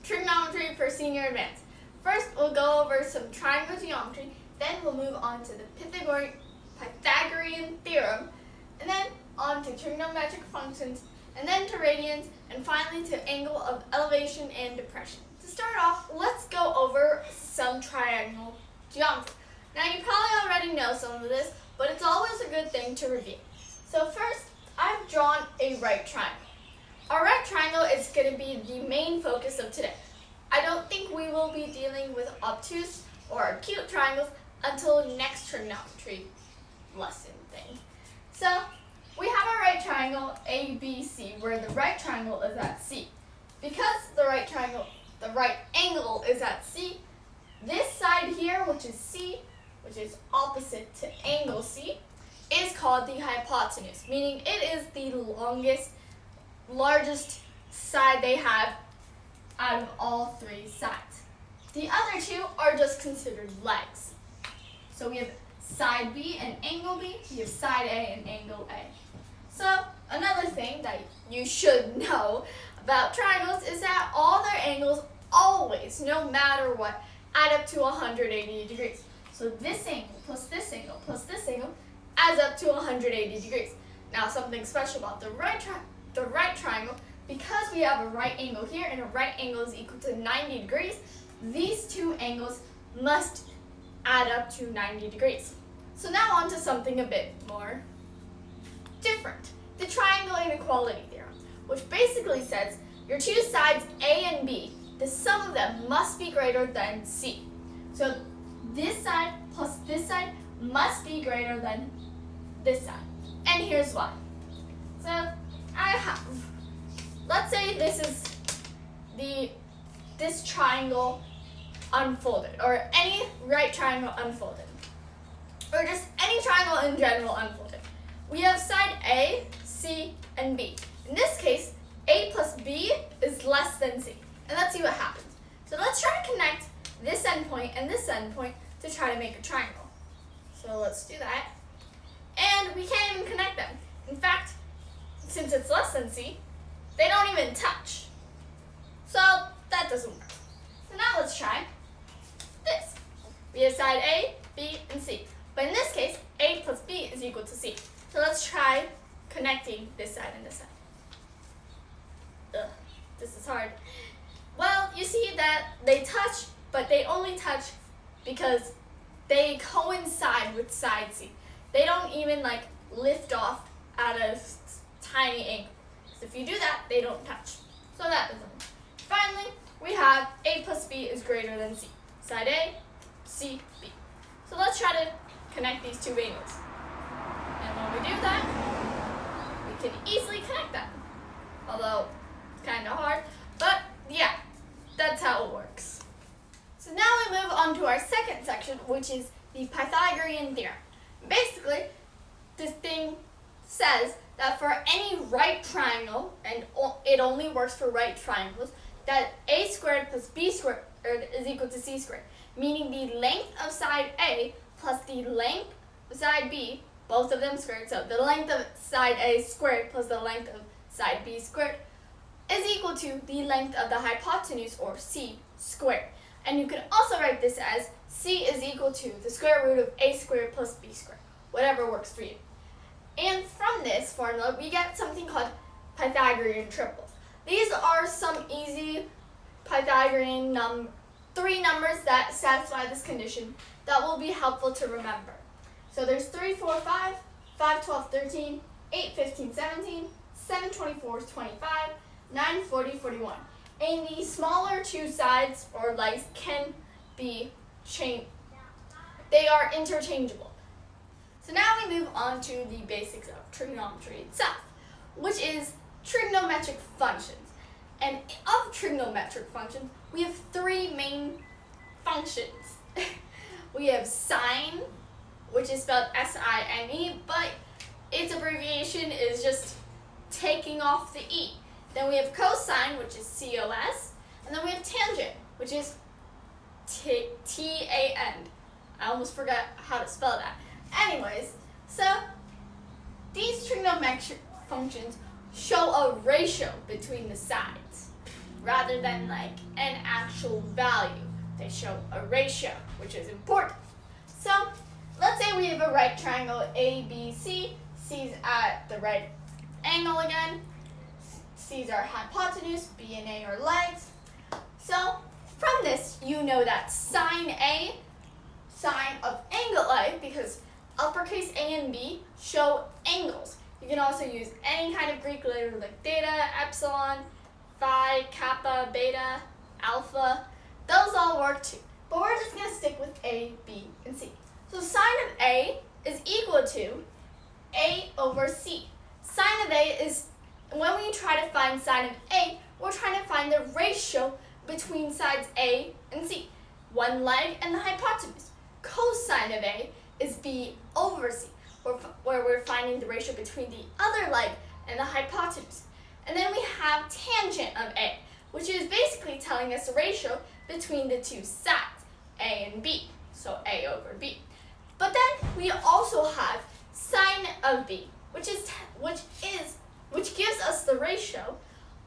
Trigonometry for Senior Advanced. First, we'll go over some triangle geometry, then we'll move on to the Pythagorean theorem, and then on to trigonometric functions, and then to radians, and finally to angle of elevation and depression. To start off, let's go over some triangle geometry. Now, you probably already know some of this, but it's always a good thing to review. So first, I've drawn a right triangle. Our right triangle is going to be the main focus of today. I don't think we will be dealing with obtuse or acute triangles until next trigonometry lesson thing. So we have our right triangle ABC, where the right triangle is at C. Because the right angle is at C, this side here, which is C, which is opposite to angle C, is called the hypotenuse, meaning it is the largest side they have out of all three sides. The other two are just considered legs. So we have side B and angle B, we have side A and angle A. So another thing that you should know about triangles is that all their angles always, no matter what, add up to 180 degrees. So this angle plus this angle plus this angle adds up to 180 degrees. Now, something special about the right triangle, because we have a right angle here and a right angle is equal to 90 degrees, these two angles must add up to 90 degrees. So now on to something a bit more different. The triangle inequality theorem, which basically says your two sides A and B, the sum of them must be greater than C. So this side plus this side must be greater than this side. And here's why. So let's say this is this triangle unfolded, or any right triangle unfolded, or just any triangle in general unfolded. We have side A, C, and B. In this case, A plus B is less than C. And let's see what happens. So let's try to connect this endpoint and this endpoint to try to make a triangle. So let's do that. And we can't even connect them. In fact, since it's less than C, they don't even touch. So that doesn't work. So now let's try this. We have side A, B, and C. But in this case, A plus B is equal to C. So let's try connecting this side and this side. Ugh, this is hard. Well, you see that they touch, but they only touch because they coincide with side C. They don't even lift off at a tiny angle. So if you do that, they don't touch. So that doesn't work. Finally, we have A plus B is greater than C. Side A, C, B. So let's try to connect these two angles. And when we do that, we can easily connect them. Although it's kind of hard, but yeah, that's how it works. So now we move on to our second section, which is the Pythagorean theorem. Basically, this thing says that for any right triangle, and it only works for right triangles, that A squared plus B squared is equal to C squared, meaning the length of side A plus the length of side B, both of them squared, so the length of side A squared plus the length of side B squared is equal to the length of the hypotenuse, or C squared. And you can also write this as C is equal to the square root of A squared plus B squared, whatever works for you. And from this formula, we get something called Pythagorean triples. These are some easy Pythagorean three numbers that satisfy this condition that will be helpful to remember. So there's 3, 4, 5, 5, 12, 13, 8, 15, 17, 7, 24, 25, 9, 40, 41. And the smaller two sides or legs can be changed. They are interchangeable. So now we move on to the basics of trigonometry itself, which is trigonometric functions. And of trigonometric functions, we have three main functions. We have sine, which is spelled S-I-N-E, but its abbreviation is just taking off the E. Then we have cosine, which is C-O-S, and then we have tangent, which is T-A-N. I almost forgot how to spell that. Anyways, so these trigonometric functions show a ratio between the sides. rather than like an actual value. They show a ratio, which is important. So let's say we have a right triangle ABC. C's at the right angle again. C's our hypotenuse, B and A are legs. So from this, you know that sine A, sine of angle A, because uppercase A and B show angles. You can also use any kind of Greek letter like theta, epsilon, phi, kappa, beta, alpha. Those all work too. But we're just going to stick with A, B, and C. So sine of A is equal to A over C. Sine of A is, when we try to find sine of A, we're trying to find the ratio between sides A and C. One leg and the hypotenuse. Cosine of A is B over C, where we're finding the ratio between the other leg and the hypotenuse. And then we have tangent of A, which is basically telling us the ratio between the two sides, A and B, so A over B. But then we also have sine of B, which gives us the ratio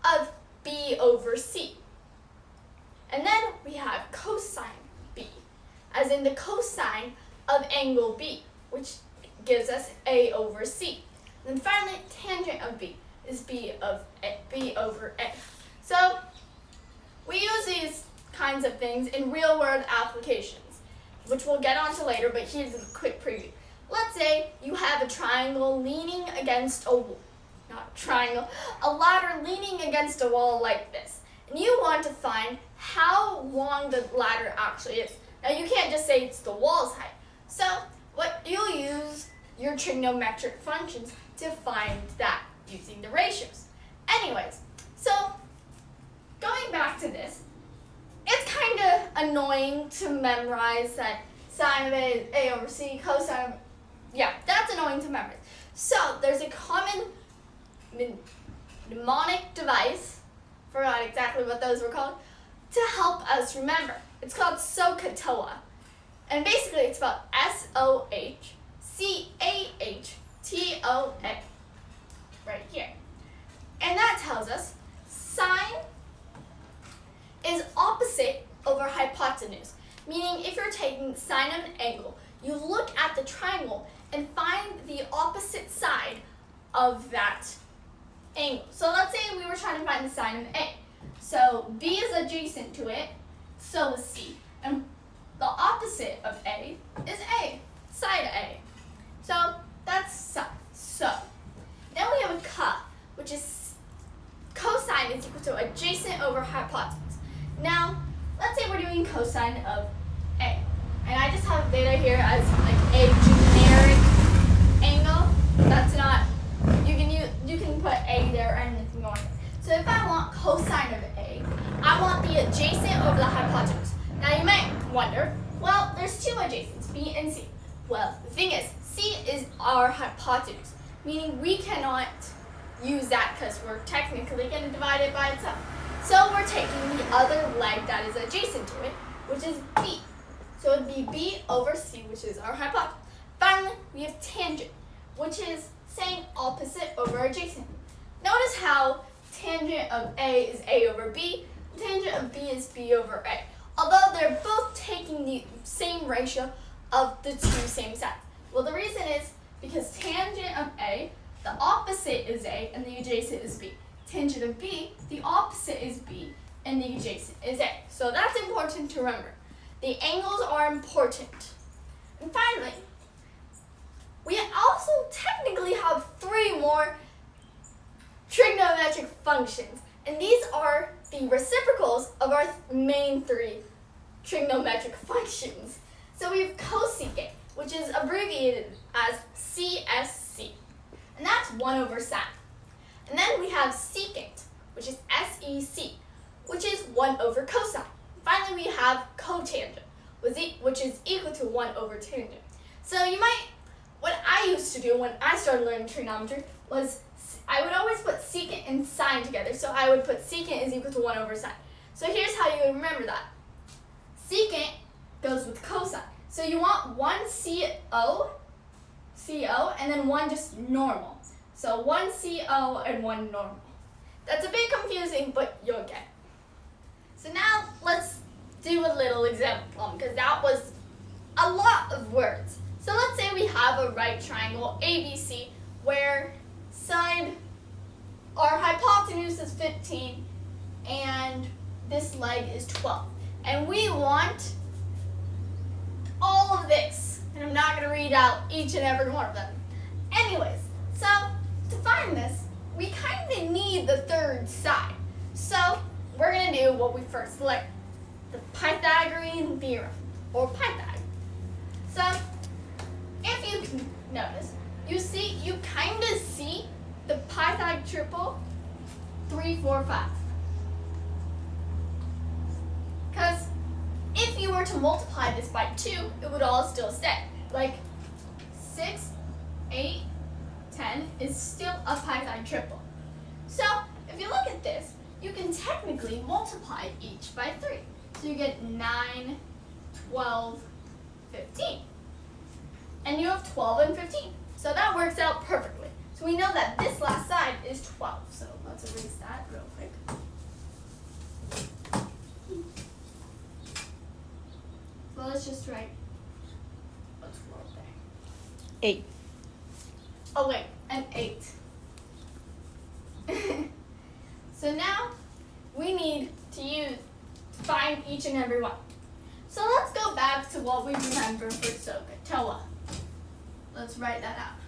of B over C. And then we have cosine B, as in the cosine of angle B, which gives us A over C. And then finally, tangent of B is B over A. So we use these kinds of things in real-world applications, which we'll get onto later, but here's a quick preview. Let's say you have a triangle leaning against a wall, not a triangle, a ladder leaning against a wall like this. And you want to find how long the ladder actually is. Now you can't just say it's the wall's height. So what you'll use your trigonometric functions to find that using the ratios. Anyways, so going back to this, it's kind of annoying to memorize that sine of A is A over C, cosine of, yeah, that's annoying to memorize. So there's a common mnemonic device, forgot exactly what those were called, to help us remember. It's called SOHCAHTOA. And basically it's spelled SOHCAHTOA, right here. And that tells us sine is opposite over hypotenuse, meaning if you're taking sine of an angle, you look at the triangle and find the opposite side of that angle. So let's say we were trying to find the sine of A. So B is adjacent to it, so is C. And the opposite of A is A, side A. So that's sine. So then we have a which is cosine is equal to adjacent over hypotenuse. Now, let's say we're doing cosine of A. And I just have beta here as like a generic angle. That's not, you can put A there and anything on it. So if I want cosine of A, I want the adjacent over the hypotenuse. Now you might wonder, well, there's two adjacents, B and C. Well, the thing is, C is our hypotenuse, meaning we cannot use that because we're technically going to divide it by itself. So we're taking the other leg that is adjacent to it, which is B. So it would be B over C, which is our hypotenuse. Finally, we have tangent, which is saying opposite over adjacent. Notice how tangent of A is A over B, tangent of B is B over A. Although they're both taking the same ratio of the two same sides. Well, the reason is because tangent of A, the opposite is A and the adjacent is B. Tangent of B, the opposite is B and the adjacent is A. So that's important to remember. The angles are important. And finally, we also technically have three more trigonometric functions. And these are the reciprocals of our main three trigonometric functions. So we have cosecant, which is abbreviated as CSC. And that's 1 over sine. And then we have secant, which is SEC, which is 1 over cosine. Finally, we have cotangent, which is equal to 1 over tangent. So what I used to do when I started learning trigonometry was I would always put secant and sine together. So I would put secant is equal to 1 over sine. So here's how you would remember that. Secant goes with cosine. So you want one CO, and then one just normal. So one CO and one normal. That's a bit confusing, but you'll get it. do a little example problem because that was a lot of words. So let's say we have a right triangle ABC where our hypotenuse is 15 and this leg is 12. And we want all of this. And I'm not going to read out each and every one of them. Anyways, so to find this, we kind of need the third side. So we're going to do what we first learned, the Pythagorean theorem, or Pythag. So if you can notice, you kind of see the Pythag triple 3, 4, 5. Because if you were to multiply this by 2, it would all still stay. Like 6, 8, 10 is still a Pythag triple. So if you look at this, you can technically multiply each by 3. So you get 9, 12, 15. And you have 12 and 15. So that works out perfectly. So we know that this last side is 12. So let's erase that real quick. So let's just write what's 12 there. 8. Oh wait, and 8. So now we need to find each and every one. So let's go back to what we remember for SOHCAHTOA. Let's write that out.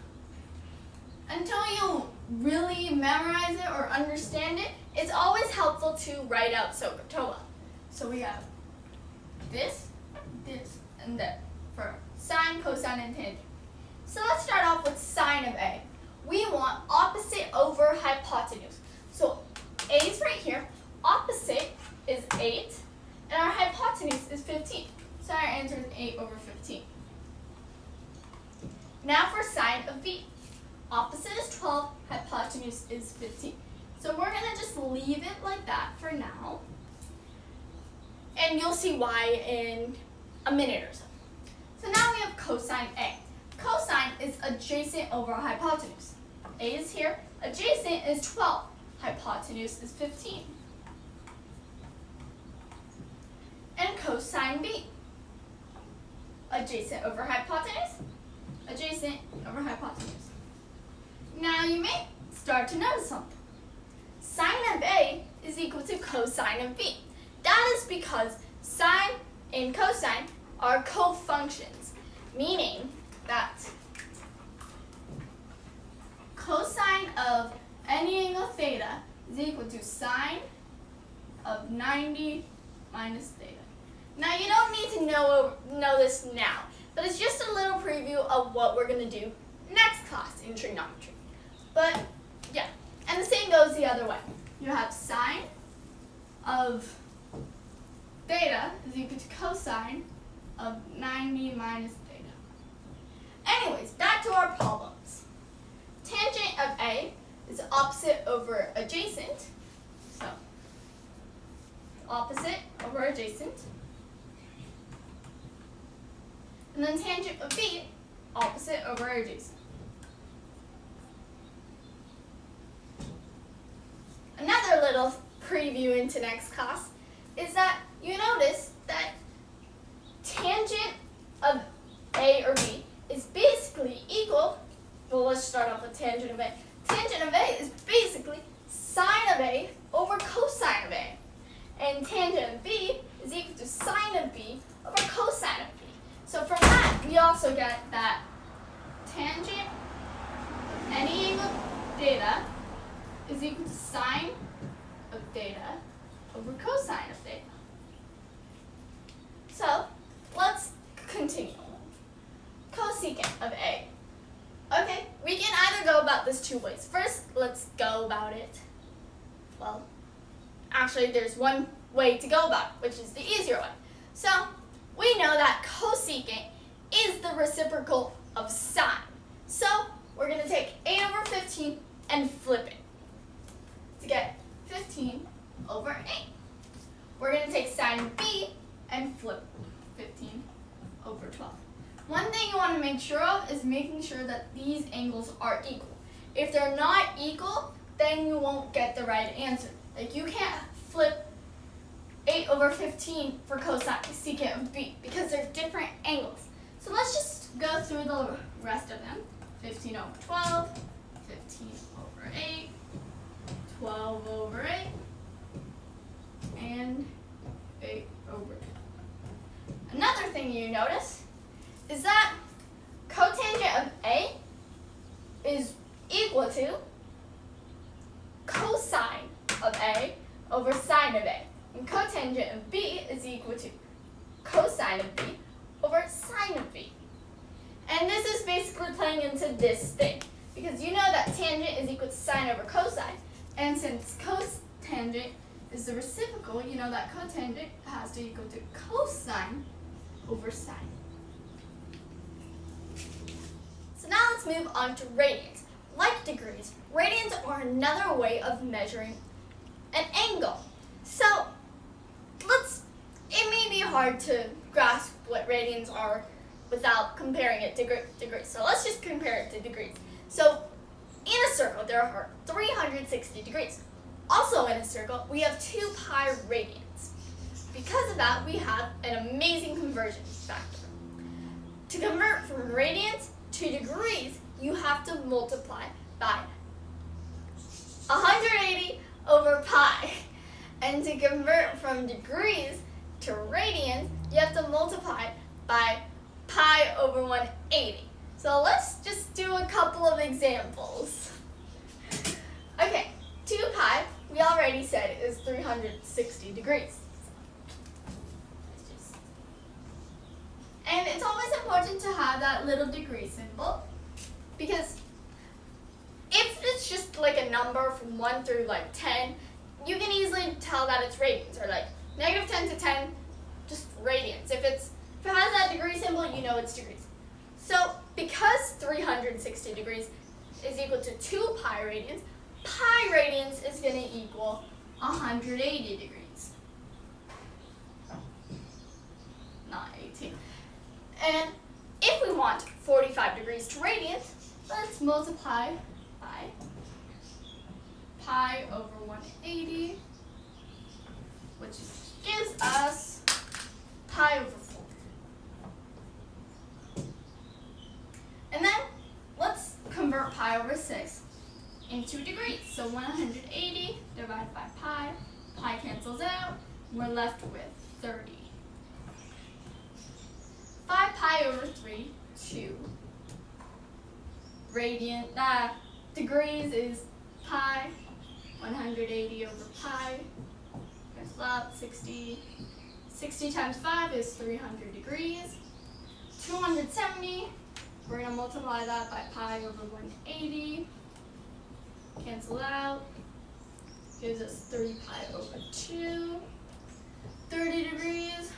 Until you really memorize it or understand it, it's always helpful to write out SOHCAHTOA. So we have this, and that for sine, cosine, and tangent. So let's start off with sine of A. We want opposite over hypotenuse. So A is right here, opposite is 8, and our hypotenuse is 15. So our answer is 8 over 15. Now for sine of B. Opposite is 12, hypotenuse is 15. So we're going to just leave it like that for now. And you'll see why in a minute or so. So now we have cosine A. Cosine is adjacent over hypotenuse. A is here, adjacent is 12, hypotenuse is 15. And cosine B. Adjacent over hypotenuse, adjacent over hypotenuse. Now you may start to notice something. Sine of A is equal to cosine of B. That is because sine and cosine are co-functions, meaning that cosine of any angle theta is equal to sine of 90 minus theta. Now you don't need to know this now, but it's just a little preview of what we're going to do next class in trigonometry. But yeah, and the same goes the other way. You have sine of theta is equal to cosine of 90 minus theta. Anyways, back to our problems. Tangent of A is opposite over adjacent. So, opposite over adjacent. And then tangent of B, opposite over adjacent. Another little preview into next class is that you notice that tangent of A or B is basically equal, well, let's start off with tangent of A. Tangent of A is basically sine of A over cosine of A. And tangent of B is equal to sine of B over cosine of B. So from that, we also get that tangent of any angle theta is equal to sine of theta over cosine of theta. So let's continue. Cosecant of A. Okay, we can either go about this two ways. First, let's go about it. Well, actually, there's one way to go about it, which is the easier one. So we know that cosecant is the reciprocal of sine. So we're going to take 8 over 15 and flip it to get 15 over 8. We're going to take sine of B and flip 15 over 12. One thing you want to make sure of is making sure that these angles are equal. If they're not equal, then you won't get the right answer. Like you can't flip 8 8 over 15 for cosine secant of b because they're different angles. So let's just go through the rest of them. 15 over 12, 15 over 8, 12 over 8, and 8 over 2. Another thing you notice is that cotangent of A is equal to cosine of A over sine of A. And cotangent of B is equal to cosine of B over sine of B. And this is basically playing into this thing, because you know that tangent is equal to sine over cosine, and since cotangent is the reciprocal, you know that cotangent has to equal to cosine over sine. So now let's move on to radians. Like degrees, radians are another way of measuring an angle. So it may be hard to grasp what radians are without comparing it to degrees. So let's just compare it to degrees. So in a circle, there are 360 degrees. Also in a circle, we have 2 pi radians. Because of that, we have an amazing conversion factor. To convert from radians to degrees, you have to multiply by 180 over pi. And to convert from degrees to radians, you have to multiply by pi over 180. So let's just do a couple of examples. Okay, 2 pi, we already said, is 360 degrees. And it's always important to have that little degree symbol, because if it's just like a number from 1 through like 10, you can easily tell that it's radians, or like negative 10 to 10, just radians. If it has that degree symbol, you know it's degrees. So because 360 degrees is equal to 2 pi radians is going to equal 180 degrees. Not 18. And if we want 45 degrees to radians, let's multiply by pi over 180, which gives us pi over 4. And then let's convert pi over 6 into degrees. So 180 divided by pi cancels out, we're left with 30. 5 pi over 3, 2. Degrees is pi, 180 over pi, cancels out, 60. 60 times 5 is 300 degrees. 270, we're going to multiply that by pi over 180. Cancel out. Gives us 3 pi over 2. 30 degrees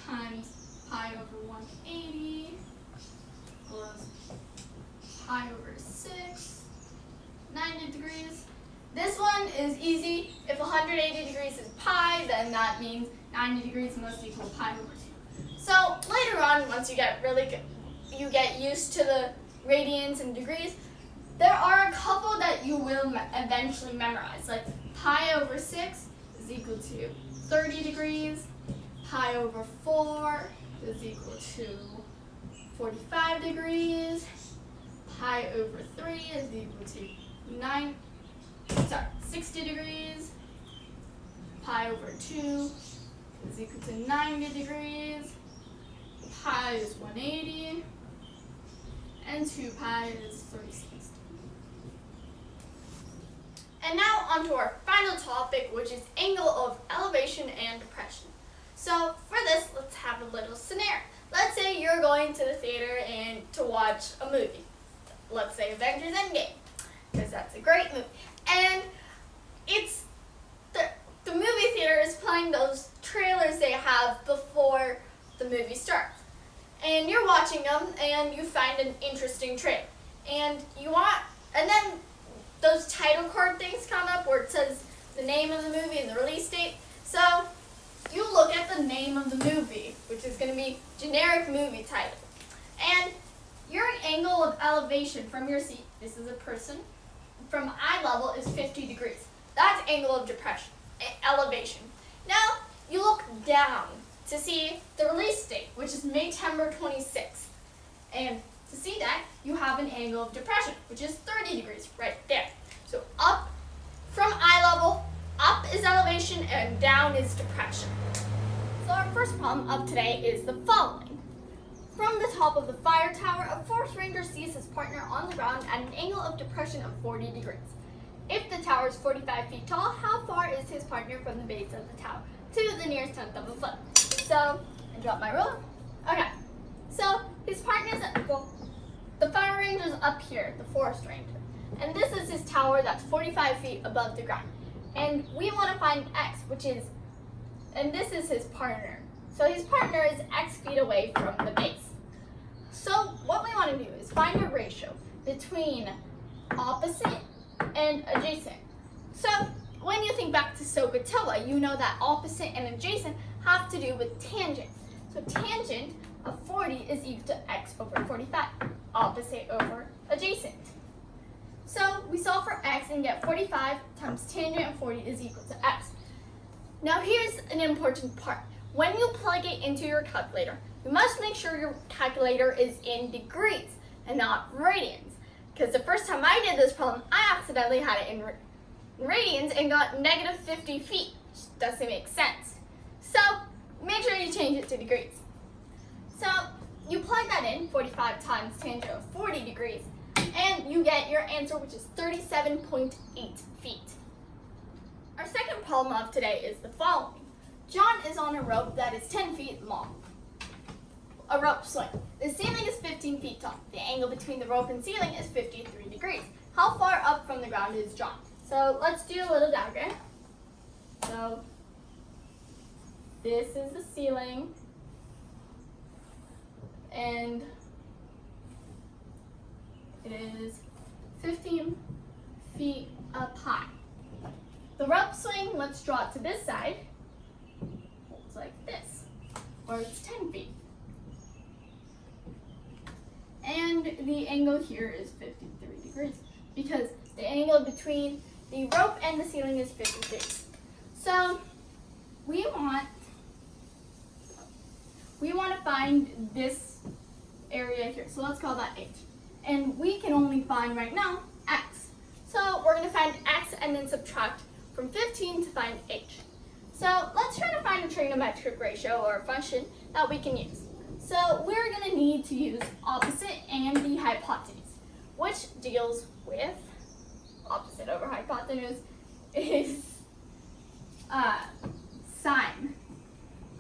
times pi over 180 equals pi over 6. 90 degrees. This one is easy. If 180 degrees is pi, then that means 90 degrees must equal pi over 2. So later on, once you get you get used to the radians and degrees, there are a couple that you will eventually memorize, like pi over 6 is equal to 30 degrees, pi over 4 is equal to 45 degrees, pi over 3 is equal to 60 degrees, pi over 2 is equal to 90 degrees, pi is 180, and 2 pi is 360. And now onto our final topic, which is angle of elevation and depression. So for this, let's have a little scenario. Let's say you're going to the theater and to watch a movie. Let's say Avengers Endgame, because that's a great movie. And it's the movie theater is playing those trailers they have before the movie starts. And you're watching them and you find an interesting trailer. And then those title card things come up where it says the name of the movie and the release date. So you look at the name of the movie, which is going to be generic movie title. And your angle of elevation from your seat, this is a person, from eye level is 50 degrees. That's angle of depression. elevation. Now, you look down to see the release date, which is May 26th. And to see that, you have an angle of depression, which is 30 degrees right there. So up from eye level, up is elevation and down is depression. So our first problem of today is the following. From the top of the fire tower, a forest ranger sees his partner on the ground at an angle of depression of 40 degrees. If the tower is 45 feet tall, how far is his partner from the base of the tower to the nearest tenth of a foot? So, I dropped my ruler. Okay, so his partner's the fire ranger's up here, the forest ranger. And this is his tower that's 45 feet above the ground. And we want to find x, and this is his partner. So his partner is x feet away from the base. So what we want to do is find a ratio between opposite and adjacent. So when you think back to SOHCAHTOA, you know that opposite and adjacent have to do with tangent. So tangent of 40 is equal to x over 45, opposite over adjacent. So we solve for x and get 45 times tangent of 40 is equal to x. Now here's an important part. When you plug it into your calculator, you must make sure your calculator is in degrees and not radians. Because the first time I did this problem, I accidentally had it in radians and got negative 50 feet, which doesn't make sense. So make sure you change it to degrees. So you plug that in, 45 times tangent of 40 degrees, and you get your answer, which is 37.8 feet. Our second problem of today is the following. John is on a rope that is 10 feet long. A rope swing. The ceiling is 15 feet tall. The angle between the rope and ceiling is 53 degrees. How far up from the ground is John? So let's do a little diagram. So this is the ceiling, and it is 15 feet up high. The rope swing, let's draw it to this side. It's like this, or it's 10 feet. And the angle here is 53 degrees because the angle between the rope and the ceiling is 53. So we want to find this area here. So let's call that h. And we can only find right now x. So we're going to find x and then subtract from 15 to find h. So let's try to find a trigonometric ratio or a function that we can use. So we're going to need to use opposite and the hypotenuse, which deals with opposite over hypotenuse is sine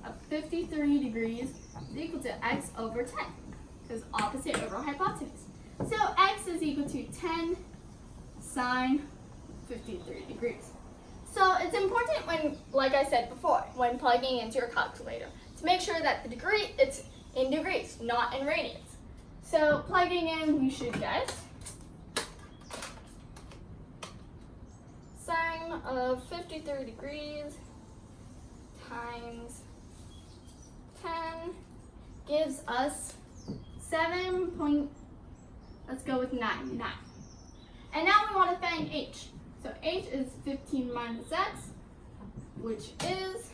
of 53 degrees is equal to x over 10, because opposite over hypotenuse. So x is equal to 10 sine 53 degrees. So it's important when, like I said before, when plugging into your calculator, to make sure that the degree, it's in degrees, not in radians. So plugging in, we should get sine of 53 degrees times 10 gives us 7. Let's go with 9. And now we want to find h. So h is 15 minus x, which is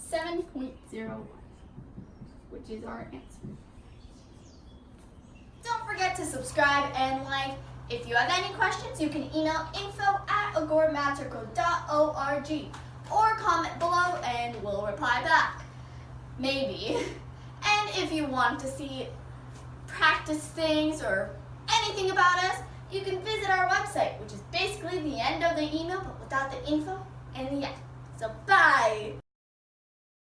7.01, which is our answer. Don't forget to subscribe and like. If you have any questions, you can email info@agoramatrico.org or comment below and we'll reply back. Maybe. And if you want to see practice things or anything about us, you can visit our website, which is basically the end of the email, but without the info and the end. So bye!